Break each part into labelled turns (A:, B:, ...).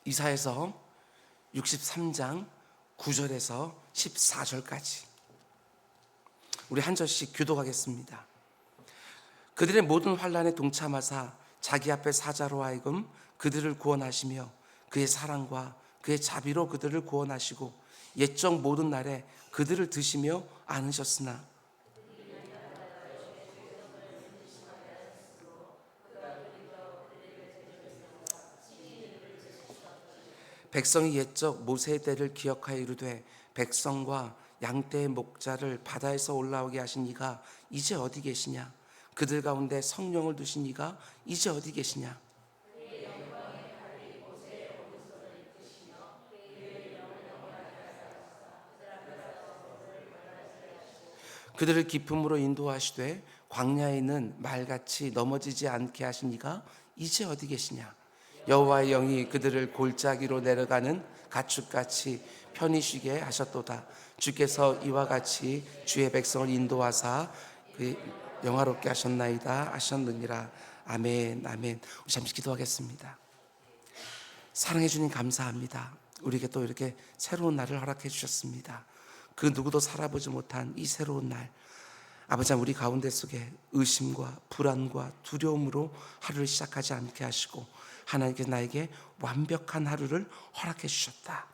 A: 이사야서 63장 9절에서 14절까지 우리 한 절씩 교독하겠습니다. 그들의 모든 환난에 동참하사 자기 앞에 사자로 하여금 그들을 구원하시며 그의 사랑과 그의 자비로 그들을 구원하시고 옛적 모든 날에 그들을 드시며 안으셨으나 백성이 옛적 모세의 때를 기억하여 이르되 백성과 양떼의 목자를 바다에서 올라오게 하신 이가 이제 어디 계시냐? 그들 가운데 성령을 두신 이가 이제 어디 계시냐? 그들을 깊음으로 인도하시되 광야에 있는 말같이 넘어지지 않게 하신 이가 이제 어디 계시냐? 여호와의 영이 그들을 골짜기로 내려가는 가축같이 편히 쉬게 하셨도다. 주께서 이와 같이 주의 백성을 인도하사 그 영화롭게 하셨나이다 하셨느니라. 아멘. 아멘. 우리 잠시 기도하겠습니다. 사랑해 주님 감사합니다. 우리에게 또 이렇게 새로운 날을 허락해 주셨습니다. 그 누구도 살아보지 못한 이 새로운 날, 아버지 우리 가운데 속에 의심과 불안과 두려움으로 하루를 시작하지 않게 하시고 하나님께서 나에게 완벽한 하루를 허락해 주셨다.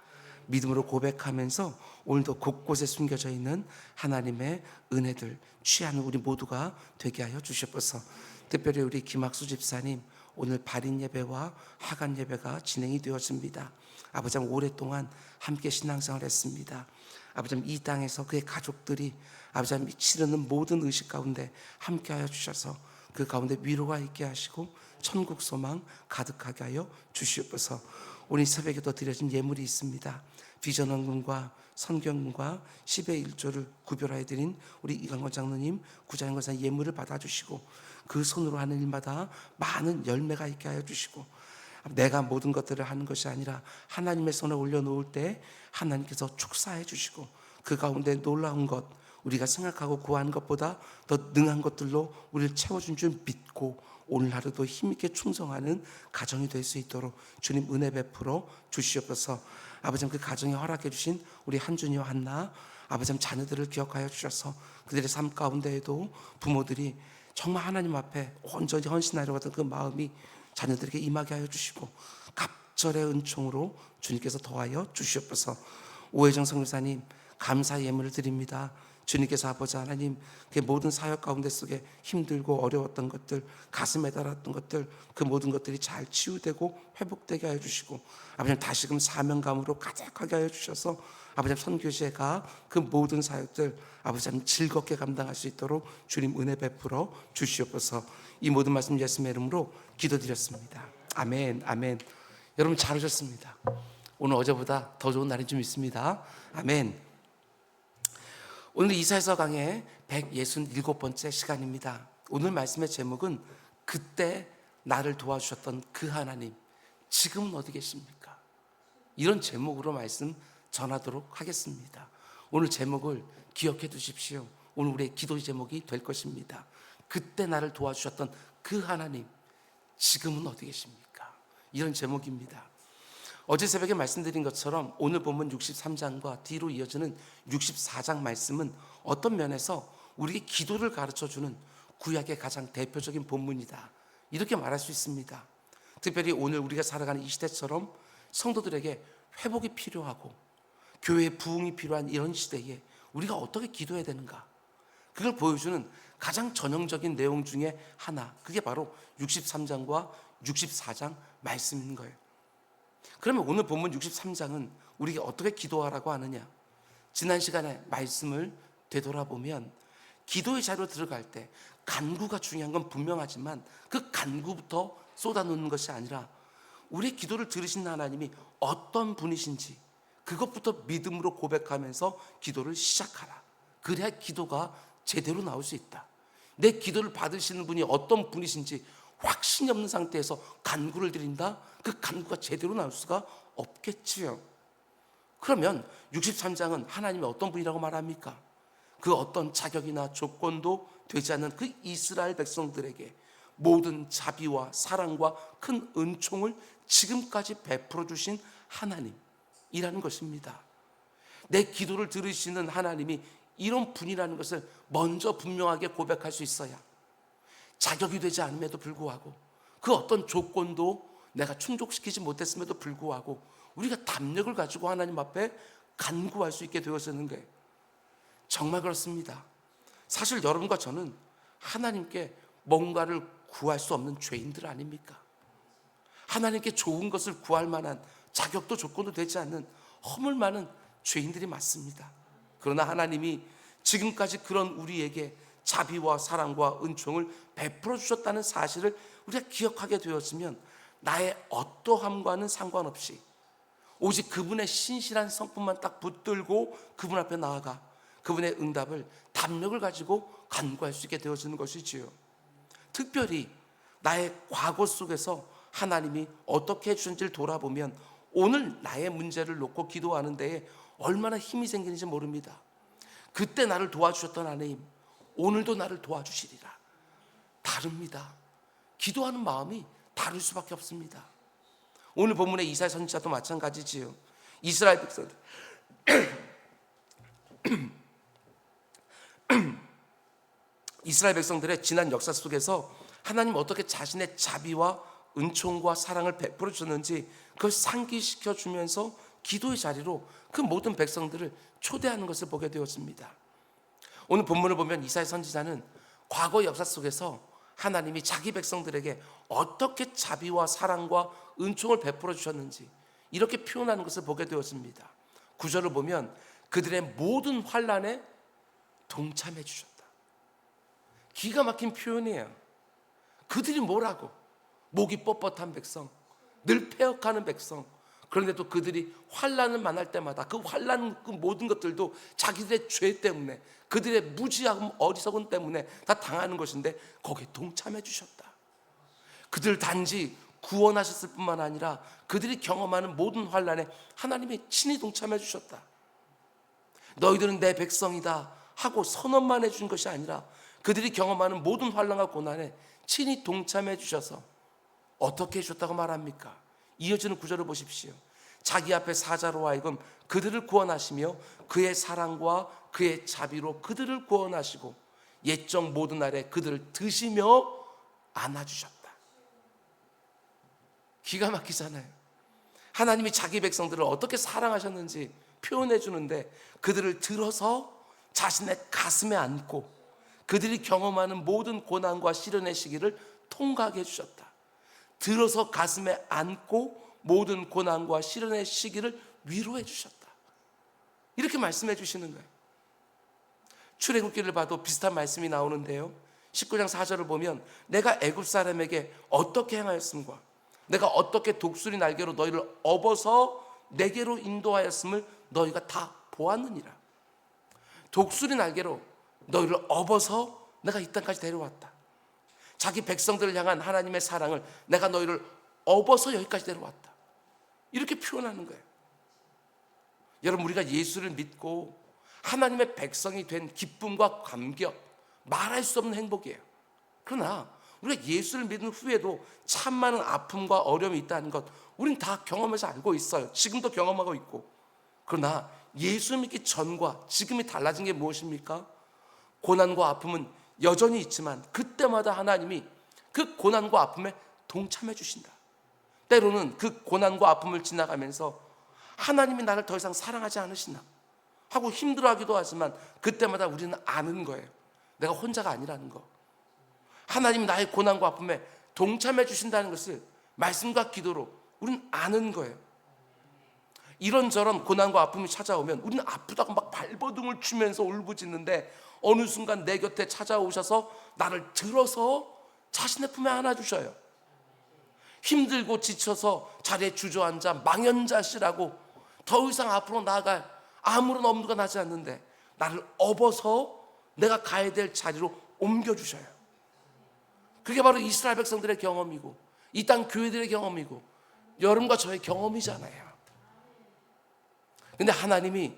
A: 믿음으로 고백하면서 오늘도 곳곳에 숨겨져 있는 하나님의 은혜들 취하는 우리 모두가 되게 하여 주시옵소서. 특별히 우리 김학수 집사님 오늘 발인 예배와 하간 예배가 진행이 되었습니다. 아버지 오랫동안 함께 신앙생활을 했습니다. 아버지 이 땅에서 그의 가족들이 아버지 치르는 모든 의식 가운데 함께하여 주셔서 그 가운데 위로가 있게 하시고 천국 소망 가득하게 하여 주시옵소서. 오늘 새벽에도 드려진 예물이 있습니다. 비전원금과 선경금과 10의 1조를 구별하여 드린 우리 이강원 장로님, 구자영 권사 예물을 받아주시고 그 손으로 하는 일마다 많은 열매가 있게 하여 주시고 내가 모든 것들을 하는 것이 아니라 하나님의 손에 올려놓을 때 하나님께서 축사해 주시고 그 가운데 놀라운 것 우리가 생각하고 구하는 것보다 더 능한 것들로 우리를 채워준 줄 믿고 오늘 하루도 힘있게 충성하는 가정이 될 수 있도록 주님 은혜 베풀어 주시옵소서. 아버지 그 가정에 허락해 주신 우리 한준이와 한나 아버지 자녀들을 기억하여 주셔서 그들의 삶 가운데에도 부모들이 정말 하나님 앞에 온전히 헌신하려고 하던 그 마음이 자녀들에게 임하게 하여 주시고 갑절의 은총으로 주님께서 더하여 주시옵소서. 오혜정 선교사님 감사 예물을 드립니다. 주님께서 아버지 하나님 그 모든 사역 가운데 속에 힘들고 어려웠던 것들 가슴에 달았던 것들 그 모든 것들이 잘 치유되고 회복되게 하여 주시고 아버지 다시금 사명감으로 가득하게 하여 주셔서 아버지 선교제가 그 모든 사역들 아버지 즐겁게 감당할 수 있도록 주님 은혜 베풀어 주시옵소서. 이 모든 말씀 예수님의 이름으로 기도드렸습니다. 아멘. 아멘. 여러분 잘 오셨습니다. 오늘 어제보다 더 좋은 날이 좀 있습니다. 아멘. 오늘 이사야서 강의 167번째 시간입니다. 오늘 말씀의 제목은 그때 나를 도와주셨던 그 하나님 지금은 어디 계십니까? 이런 제목으로 말씀 전하도록 하겠습니다. 오늘 제목을 기억해 두십시오. 오늘 우리의 기도 제목이 될 것입니다. 그때 나를 도와주셨던 그 하나님 지금은 어디 계십니까? 이런 제목입니다. 어제 새벽에 말씀드린 것처럼 오늘 본문 63장과 뒤로 이어지는 64장 말씀은 어떤 면에서 우리에게 기도를 가르쳐주는 구약의 가장 대표적인 본문이다 이렇게 말할 수 있습니다. 특별히 오늘 우리가 살아가는 이 시대처럼 성도들에게 회복이 필요하고 교회의 부흥이 필요한 이런 시대에 우리가 어떻게 기도해야 되는가 그걸 보여주는 가장 전형적인 내용 중에 하나 그게 바로 63장과 64장 말씀인 거예요. 그러면 오늘 본문 63장은 우리에게 어떻게 기도하라고 하느냐? 지난 시간에 말씀을 되돌아보면 기도의 자리로 들어갈 때 간구가 중요한 건 분명하지만 그 간구부터 쏟아놓는 것이 아니라 우리의 기도를 들으신 하나님이 어떤 분이신지 그것부터 믿음으로 고백하면서 기도를 시작하라. 그래야 기도가 제대로 나올 수 있다. 내 기도를 받으시는 분이 어떤 분이신지 확신이 없는 상태에서 간구를 드린다? 그 간구가 제대로 나올 수가 없겠지요. 그러면 63장은 하나님이 어떤 분이라고 말합니까? 그 어떤 자격이나 조건도 되지 않는 그 이스라엘 백성들에게 모든 자비와 사랑과 큰 은총을 지금까지 베풀어 주신 하나님이라는 것입니다. 내 기도를 들으시는 하나님이 이런 분이라는 것을 먼저 분명하게 고백할 수 있어야 자격이 되지 않음에도 불구하고 그 어떤 조건도 내가 충족시키지 못했음에도 불구하고 우리가 담력을 가지고 하나님 앞에 간구할 수 있게 되어지는 거예요. 정말 그렇습니다. 사실 여러분과 저는 하나님께 뭔가를 구할 수 없는 죄인들 아닙니까? 하나님께 좋은 것을 구할 만한 자격도 조건도 되지 않는 허물 많은 죄인들이 맞습니다. 그러나 하나님이 지금까지 그런 우리에게 자비와 사랑과 은총을 베풀어 주셨다는 사실을 우리가 기억하게 되었으면 나의 어떠함과는 상관없이 오직 그분의 신실한 성품만 딱 붙들고 그분 앞에 나아가 그분의 응답을 담력을 가지고 간구할 수 있게 되어지는 것이지요. 특별히 나의 과거 속에서 하나님이 어떻게 해주신지를 돌아보면 오늘 나의 문제를 놓고 기도하는 데에 얼마나 힘이 생기는지 모릅니다. 그때 나를 도와주셨던 하나님 오늘도 나를 도와주시리라. 다릅니다. 기도하는 마음이 다를 수밖에 없습니다. 오늘 본문의 이사야 선지자도 마찬가지지요. 이스라엘 백성들 이스라엘 백성들의 지난 역사 속에서 하나님 어떻게 자신의 자비와 은총과 사랑을 베풀어 주셨는지 그걸 상기시켜 주면서 기도의 자리로 그 모든 백성들을 초대하는 것을 보게 되었습니다. 오늘 본문을 보면 이사야 선지자는 과거 역사 속에서 하나님이 자기 백성들에게 어떻게 자비와 사랑과 은총을 베풀어 주셨는지 이렇게 표현하는 것을 보게 되었습니다. 9절을 보면 그들의 모든 환난에 동참해 주셨다. 기가 막힌 표현이에요. 그들이 뭐라고? 목이 뻣뻣한 백성, 늘 패역하는 백성. 그런데도 그들이 환난을 만날 때마다 그 환난 그 모든 것들도 자기들의 죄 때문에 그들의 무지하고 어리석음 때문에 다 당하는 것인데 거기에 동참해 주셨다. 그들 단지 구원하셨을 뿐만 아니라 그들이 경험하는 모든 환난에 하나님이 친히 동참해 주셨다. 너희들은 내 백성이다 하고 선언만 해준 것이 아니라 그들이 경험하는 모든 환난과 고난에 친히 동참해 주셔서 어떻게 해주셨다고 말합니까? 이어지는 구절을 보십시오. 자기 앞에 사자로 하여금 그들을 구원하시며 그의 사랑과 그의 자비로 그들을 구원하시고 옛적 모든 날에 그들을 드시며 안아주셨다. 기가 막히잖아요. 하나님이 자기 백성들을 어떻게 사랑하셨는지 표현해 주는데 그들을 들어서 자신의 가슴에 안고 그들이 경험하는 모든 고난과 시련의 시기를 통과하게 해주셨다. 들어서 가슴에 안고 모든 고난과 시련의 시기를 위로해 주셨다. 이렇게 말씀해 주시는 거예요. 출애굽기를 봐도 비슷한 말씀이 나오는데요. 19장 4절을 보면 내가 애굽 사람에게 어떻게 행하였음과 내가 어떻게 독수리 날개로 너희를 업어서 내게로 인도하였음을 너희가 다 보았느니라. 독수리 날개로 너희를 업어서 내가 이 땅까지 데려왔다. 자기 백성들을 향한 하나님의 사랑을 내가 너희를 업어서 여기까지 데려왔다. 이렇게 표현하는 거예요. 여러분 우리가 예수를 믿고 하나님의 백성이 된 기쁨과 감격 말할 수 없는 행복이에요. 그러나 우리가 예수를 믿은 후에도 참 많은 아픔과 어려움이 있다는 것 우린 다 경험해서 알고 있어요. 지금도 경험하고 있고. 그러나 예수 믿기 전과 지금이 달라진 게 무엇입니까? 고난과 아픔은 여전히 있지만 그때마다 하나님이 그 고난과 아픔에 동참해 주신다. 때로는 그 고난과 아픔을 지나가면서 하나님이 나를 더 이상 사랑하지 않으시나 하고 힘들어하기도 하지만 그때마다 우리는 아는 거예요. 내가 혼자가 아니라는 거. 하나님이 나의 고난과 아픔에 동참해 주신다는 것을 말씀과 기도로 우리는 아는 거예요. 이런저런 고난과 아픔이 찾아오면 우리는 아프다고 막 발버둥을 치면서 울부짖는데 어느 순간 내 곁에 찾아오셔서 나를 들어서 자신의 품에 안아주셔요. 힘들고 지쳐서 자리에 주저앉아 망연자실하고 더 이상 앞으로 나아갈 아무런 엄두가 나지 않는데 나를 업어서 내가 가야 될 자리로 옮겨주셔요. 그게 바로 이스라엘 백성들의 경험이고 이 땅 교회들의 경험이고 여러분과 저의 경험이잖아요. 근데 하나님이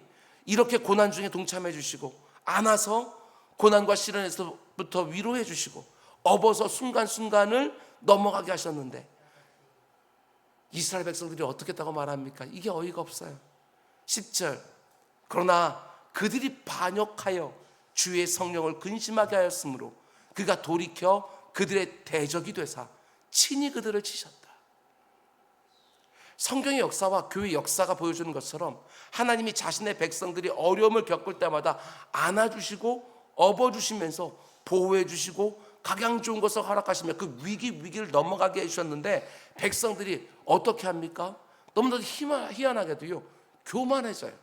A: 이렇게 고난 중에 동참해 주시고 안아서 고난과 시련에서부터 위로해 주시고 업어서 순간순간을 넘어가게 하셨는데 이스라엘 백성들이 어떻게 했다고 말합니까? 이게 어이가 없어요. 10절, 그러나 그들이 반역하여 주의 성령을 근심하게 하였으므로 그가 돌이켜 그들의 대적이 되사 친히 그들을 치셨다. 성경의 역사와 교회 역사가 보여주는 것처럼 하나님이 자신의 백성들이 어려움을 겪을 때마다 안아주시고 업어주시면서 보호해주시고 각양 좋은 것을 허락하시며 그 위기를 넘어가게 해주셨는데, 백성들이 어떻게 합니까? 너무나도 희한하게도요, 교만해져요.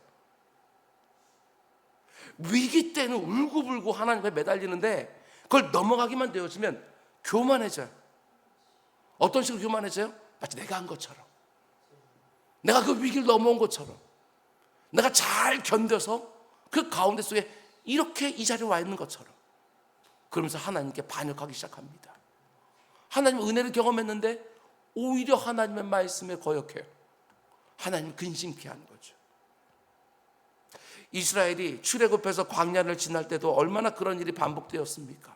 A: 위기 때는 울고불고 하나님께 매달리는데 그걸 넘어가기만 되어지면 교만해져요. 어떤 식으로 교만해져요? 마치 내가 한 것처럼, 내가 그 위기를 넘어온 것처럼, 내가 잘 견뎌서 그 가운데 속에 이렇게 이 자리에 와 있는 것처럼, 그러면서 하나님께 반역하기 시작합니다. 하나님 은혜를 경험했는데 오히려 하나님의 말씀에 거역해요. 하나님 근심케 하는 거죠. 이스라엘이 출애굽해서 광야를 지날 때도 얼마나 그런 일이 반복되었습니까?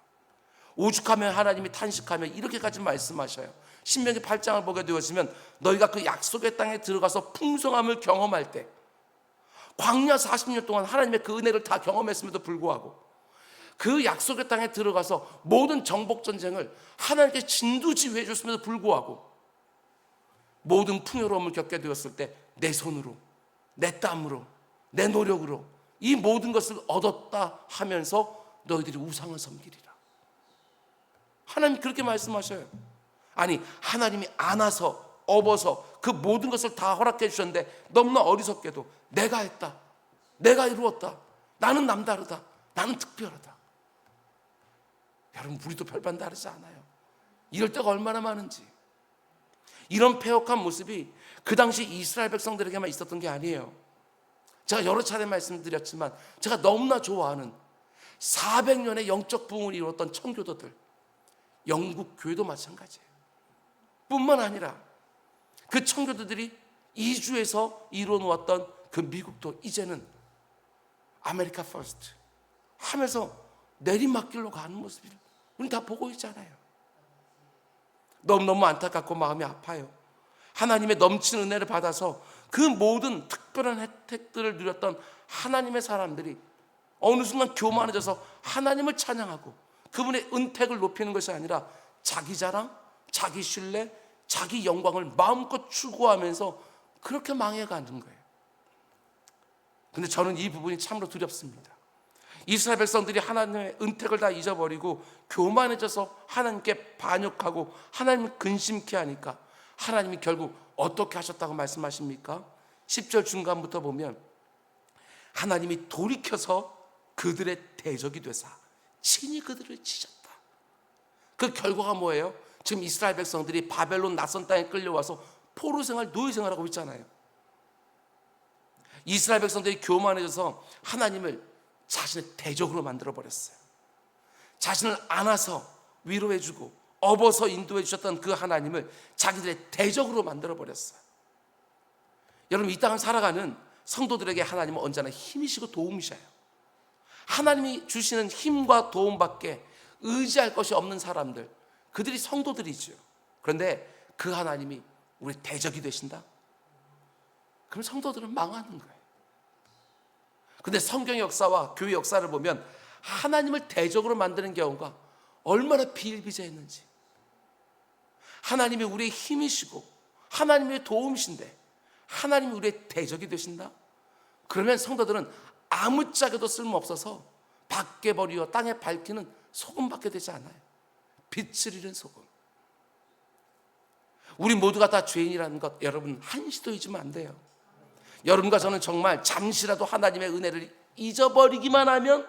A: 오죽하면 하나님이 탄식하며 이렇게까지 말씀하셔요. 신명기 8장을 보게 되었으면 너희가 그 약속의 땅에 들어가서 풍성함을 경험할 때, 광야 40년 동안 하나님의 그 은혜를 다 경험했음에도 불구하고 그 약속의 땅에 들어가서 모든 정복전쟁을 하나님께 진두지휘해 줬음에도 불구하고 모든 풍요로움을 겪게 되었을 때 내 손으로, 내 땀으로, 내 노력으로 이 모든 것을 얻었다 하면서 너희들이 우상을 섬기리라. 하나님 그렇게 말씀하셔요. 아니, 하나님이 안아서 업어서 그 모든 것을 다 허락해 주셨는데 너무나 어리석게도 내가 했다, 내가 이루었다, 나는 남다르다, 나는 특별하다. 여러분, 우리도 별반 다르지 않아요. 이럴 때가 얼마나 많은지. 이런 패역한 모습이 그 당시 이스라엘 백성들에게만 있었던 게 아니에요. 제가 여러 차례 말씀드렸지만 제가 너무나 좋아하는 400년의 영적 부흥을 이루었던 청교도들, 영국 교회도 마찬가지예요. 뿐만 아니라 그 청교도들이 이주해서 이루어 놓았던 그 미국도 이제는 아메리카 퍼스트 하면서 내리막길로 가는 모습을 우리 다 보고 있잖아요. 너무너무 안타깝고 마음이 아파요. 하나님의 넘치는 은혜를 받아서 그 모든 특별한 혜택들을 누렸던 하나님의 사람들이 어느 순간 교만해져서 하나님을 찬양하고 그분의 은택을 높이는 것이 아니라 자기 자랑, 자기 신뢰, 자기 영광을 마음껏 추구하면서 그렇게 망해가는 거예요. 근데 저는 이 부분이 참으로 두렵습니다. 이스라엘 백성들이 하나님의 은택을 다 잊어버리고 교만해져서 하나님께 반역하고 하나님을 근심케 하니까 하나님이 결국 어떻게 하셨다고 말씀하십니까? 10절 중간부터 보면 하나님이 돌이켜서 그들의 대적이 되사 친히 그들을 치셨다. 그 결과가 뭐예요? 지금 이스라엘 백성들이 바벨론 낯선 땅에 끌려와서 포로생활, 노예생활하고 있잖아요. 이스라엘 백성들이 교만해져서 하나님을 자신의 대적으로 만들어버렸어요. 자신을 안아서 위로해주고 업어서 인도해 주셨던 그 하나님을 자기들의 대적으로 만들어버렸어요. 여러분, 이 땅을 살아가는 성도들에게 하나님은 언제나 힘이시고 도움이셔요. 하나님이 주시는 힘과 도움밖에 의지할 것이 없는 사람들, 그들이 성도들이죠. 그런데 그 하나님이 우리 대적이 되신다? 그럼 성도들은 망하는 거예요. 근데 성경의 역사와 교회 역사를 보면 하나님을 대적으로 만드는 경우가 얼마나 비일비재했는지. 하나님이 우리의 힘이시고 하나님의 도움이신데 하나님이 우리의 대적이 되신다? 그러면 성도들은 아무짝에도 쓸모없어서 밖에 버리어 땅에 밝히는 소금밖에 되지 않아요. 빛을 잃은 소금. 우리 모두가 다 죄인이라는 것 여러분 한시도 잊으면 안 돼요. 여러분과 저는 정말 잠시라도 하나님의 은혜를 잊어버리기만 하면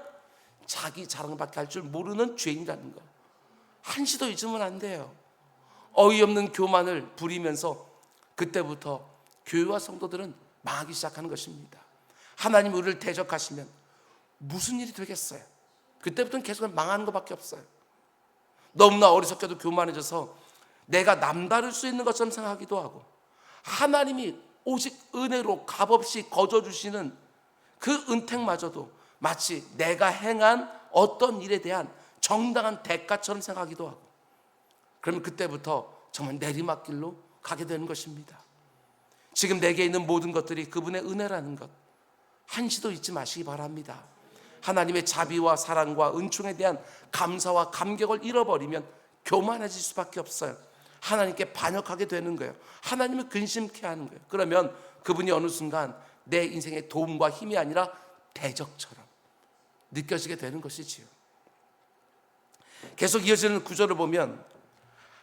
A: 자기 자랑밖에 할 줄 모르는 죄인이라는 것 한시도 잊으면 안 돼요. 어이없는 교만을 부리면서 그때부터 교회와 성도들은 망하기 시작하는 것입니다. 하나님 우리를 대적하시면 무슨 일이 되겠어요? 그때부터는 계속 망하는 것밖에 없어요. 너무나 어리석게도 교만해져서 내가 남다를 수 있는 것처럼 생각하기도 하고 하나님이 오직 은혜로 값없이 거저주시는 그 은택마저도 마치 내가 행한 어떤 일에 대한 정당한 대가처럼 생각하기도 하고, 그러면 그때부터 정말 내리막길로 가게 되는 것입니다. 지금 내게 있는 모든 것들이 그분의 은혜라는 것 한시도 잊지 마시기 바랍니다. 하나님의 자비와 사랑과 은총에 대한 감사와 감격을 잃어버리면 교만해질 수밖에 없어요. 하나님께 반역하게 되는 거예요. 하나님을 근심케 하는 거예요. 그러면 그분이 어느 순간 내 인생의 도움과 힘이 아니라 대적처럼 느껴지게 되는 것이지요. 계속 이어지는 구절을 보면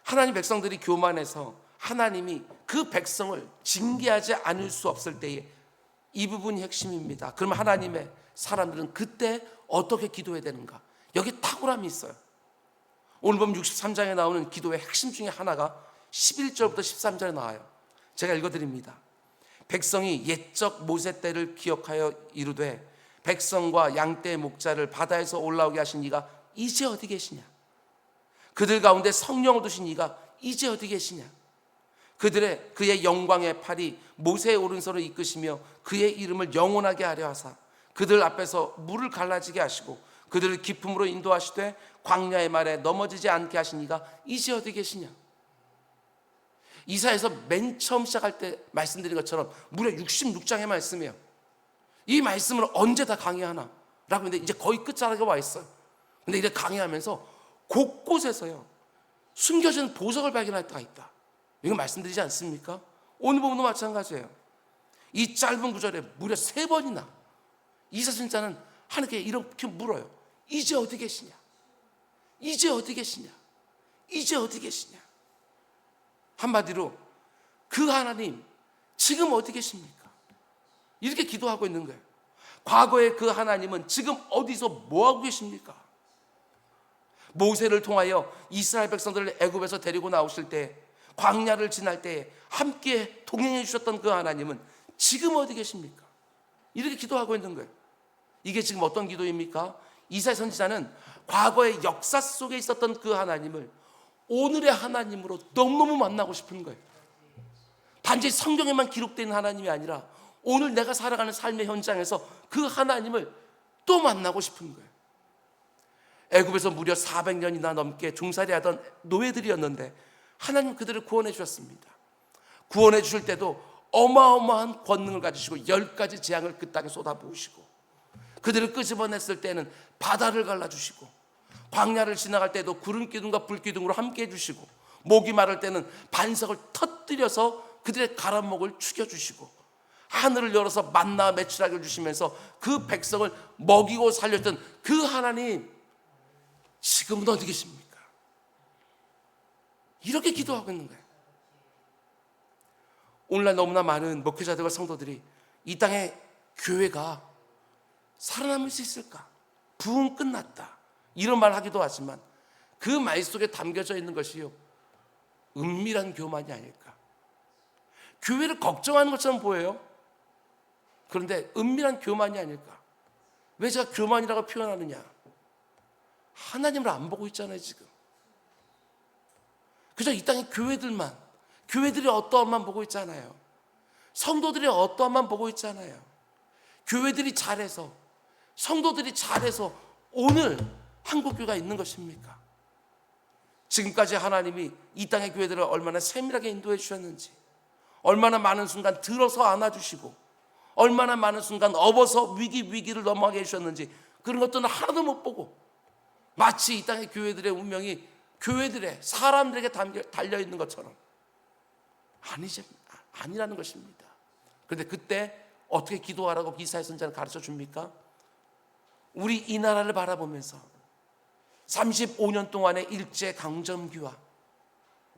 A: 하나님 백성들이 교만해서 하나님이 그 백성을 징계하지 않을 수 없을 때에 이 부분이 핵심입니다. 그럼 하나님의 사람들은 그때 어떻게 기도해야 되는가? 여기 탁월함이 있어요. 오늘 보면 63장에 나오는 기도의 핵심 중에 하나가 11절부터 13절에 나와요. 제가 읽어드립니다. 백성이 옛적 모세 때를 기억하여 이르되 백성과 양떼의 목자를 바다에서 올라오게 하신 이가 이제 어디 계시냐? 그들 가운데 성령을 두신 이가 이제 어디 계시냐? 그의 영광의 팔이 모세의 오른손을 이끄시며 그의 이름을 영원하게 하려 하사 그들 앞에서 물을 갈라지게 하시고 그들을 기쁨으로 인도하시되 광야의 말에 넘어지지 않게 하신 이가 이제 어디 계시냐? 이사야에서 맨 처음 시작할 때 말씀드린 것처럼 무려 66장의 말씀이에요. 이 말씀을 언제 다 강의하나? 라고 했는데 이제 거의 끝자락에 와 있어요. 근데 이제 강의하면서 곳곳에서요 숨겨진 보석을 발견할 때가 있다. 이거 말씀드리지 않습니까? 오늘 부분도 마찬가지예요. 이 짧은 구절에 무려 3번이나 이사 선지자는 하나님께 이렇게 물어요. 이제 어디 계시냐? 이제 어디 계시냐? 이제 어디 계시냐? 한마디로 그 하나님 지금 어디 계십니까? 이렇게 기도하고 있는 거예요. 과거의 그 하나님은 지금 어디서 뭐하고 계십니까? 모세를 통하여 이스라엘 백성들을 애굽에서 데리고 나오실 때 광야를 지날 때 함께 동행해 주셨던 그 하나님은 지금 어디 계십니까? 이렇게 기도하고 있는 거예요. 이게 지금 어떤 기도입니까? 이사야 선지자는 과거의 역사 속에 있었던 그 하나님을 오늘의 하나님으로 너무너무 만나고 싶은 거예요. 단지 성경에만 기록된 하나님이 아니라 오늘 내가 살아가는 삶의 현장에서 그 하나님을 또 만나고 싶은 거예요. 애굽에서 무려 400년이나 넘게 종살이하던 노예들이었는데 하나님 그들을 구원해 주셨습니다. 구원해 주실 때도 어마어마한 권능을 가지시고 10가지 재앙을 그 땅에 쏟아부으시고 그들을 끄집어냈을 때는 바다를 갈라주시고 광야를 지나갈 때도 구름 기둥과 불 기둥으로 함께 해주시고 목이 마를 때는 반석을 터뜨려서 그들의 가라목을 죽여주시고 하늘을 열어서 만나 매출하게 주시면서 그 백성을 먹이고 살렸던 그 하나님 지금은 어디 계십니까? 이렇게 기도하고 있는 거예요. 오늘날 너무나 많은 목회자들과 성도들이 이 땅에 교회가 살아남을 수 있을까? 부흥 끝났다 이런 말 하기도 하지만 그 말 속에 담겨져 있는 것이요 은밀한 교만이 아닐까. 교회를 걱정하는 것처럼 보여요. 그런데 은밀한 교만이 아닐까. 왜 제가 교만이라고 표현하느냐? 하나님을 안 보고 있잖아요 지금. 그저 이 땅의 교회들만, 교회들이 어떠한만 보고 있잖아요. 성도들이 어떠한만 보고 있잖아요. 교회들이 잘해서, 성도들이 잘해서 오늘 한국교회가 있는 것입니까? 지금까지 하나님이 이 땅의 교회들을 얼마나 세밀하게 인도해 주셨는지, 얼마나 많은 순간 들어서 안아주시고 얼마나 많은 순간 업어서 위기를 넘어가게 해주셨는지 그런 것들은 하나도 못 보고 마치 이 땅의 교회들의 운명이 교회들의 사람들에게 달려있는 것처럼 아니라는 것입니다. 그런데 그때 어떻게 기도하라고 이사야 선지자는 가르쳐 줍니까? 우리 이 나라를 바라보면서 35년 동안의 일제강점기와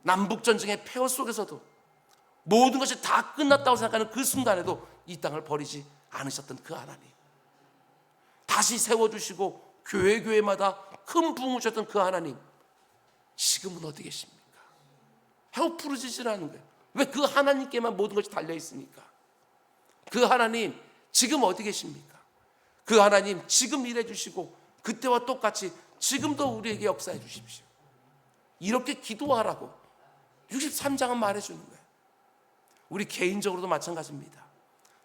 A: 남북전쟁의 폐허 속에서도 모든 것이 다 끝났다고 생각하는 그 순간에도 이 땅을 버리지 않으셨던 그 하나님, 다시 세워주시고 교회마다 큰 부흥을 주셨던 그 하나님 지금은 어디 계십니까? 해고 부르짖으라 하는 거예요. 왜 그 하나님께만 모든 것이 달려있으니까. 그 하나님 지금 어디 계십니까? 그 하나님 지금 일해 주시고 그때와 똑같이 지금도 우리에게 역사해 주십시오. 이렇게 기도하라고 63장은 말해주는 거예요. 우리 개인적으로도 마찬가지입니다.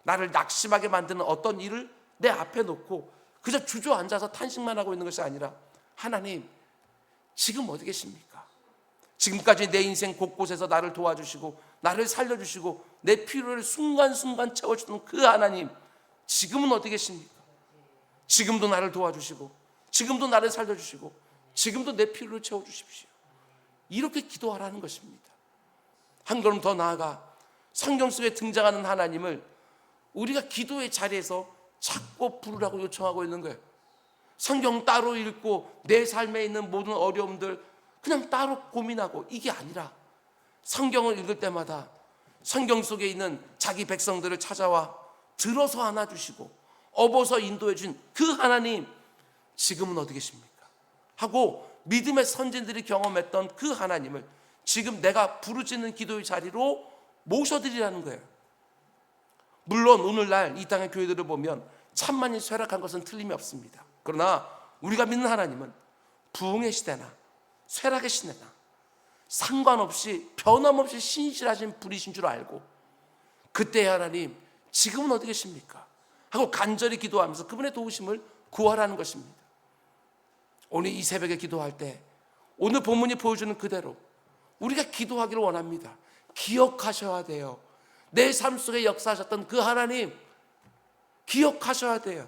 A: 나를 낙심하게 만드는 어떤 일을 내 앞에 놓고 그저 주저앉아서 탄식만 하고 있는 것이 아니라 하나님 지금 어디 계십니까? 지금까지 내 인생 곳곳에서 나를 도와주시고 나를 살려주시고 내 필요를 순간순간 채워주는 그 하나님, 지금은 어디 계십니까? 지금도 나를 도와주시고, 지금도 나를 살려주시고, 지금도 내 필요를 채워주십시오. 이렇게 기도하라는 것입니다. 한 걸음 더 나아가 성경 속에 등장하는 하나님을 우리가 기도의 자리에서 찾고 부르라고 요청하고 있는 거예요. 성경 따로 읽고 내 삶에 있는 모든 어려움들 그냥 따로 고민하고 이게 아니라, 성경을 읽을 때마다 성경 속에 있는 자기 백성들을 찾아와 들어서 안아주시고 업어서 인도해 준 그 하나님, 지금은 어디 계십니까? 하고 믿음의 선진들이 경험했던 그 하나님을 지금 내가 부르짖는 기도의 자리로 모셔드리라는 거예요. 물론 오늘날 이 땅의 교회들을 보면 천만이 쇠락한 것은 틀림이 없습니다. 그러나 우리가 믿는 하나님은 부흥의 시대나 쇠락의 시대나 상관없이 변함없이 신실하신 분이신 줄 알고, 그때의 하나님 지금은 어디 계십니까? 하고 간절히 기도하면서 그분의 도우심을 구하라는 것입니다. 오늘 이 새벽에 기도할 때 오늘 본문이 보여주는 그대로 우리가 기도하기를 원합니다. 기억하셔야 돼요. 내 삶 속에 역사하셨던 그 하나님 기억하셔야 돼요.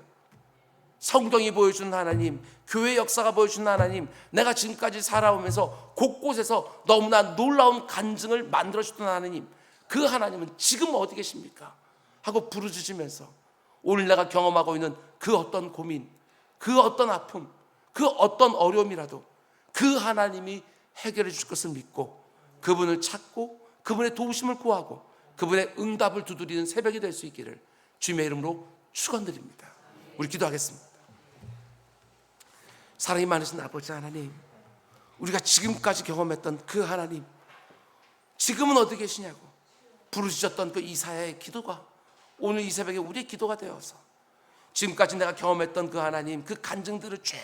A: 성경이 보여주는 하나님, 교회 역사가 보여주는 하나님, 내가 지금까지 살아오면서 곳곳에서 너무나 놀라운 간증을 만들어주던 하나님, 그 하나님은 지금 어디 계십니까? 하고 부르짖으면서 오늘 내가 경험하고 있는 그 어떤 고민, 그 어떤 아픔, 그 어떤 어려움이라도 그 하나님이 해결해 줄 것을 믿고 그분을 찾고 그분의 도우심을 구하고 그분의 응답을 두드리는 새벽이 될 수 있기를 주님의 이름으로 축원드립니다. 우리 기도하겠습니다. 사랑이 많으신 아버지 하나님, 우리가 지금까지 경험했던 그 하나님, 지금은 어디 계시냐고 부르짖었던 그 이사야의 기도가 오늘 이 새벽에 우리의 기도가 되어서 지금까지 내가 경험했던 그 하나님, 그 간증들을 쭉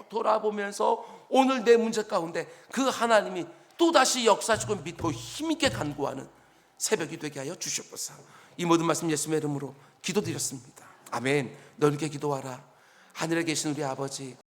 A: 돌아보면서 오늘 내 문제 가운데 그 하나님이 또다시 역사하시고 믿고 힘있게 간구하는 새벽이 되게 하여 주시옵소서. 이 모든 말씀 예수님의 이름으로 기도드렸습니다. 아멘. 너희께 기도하라. 하늘에 계신 우리 아버지,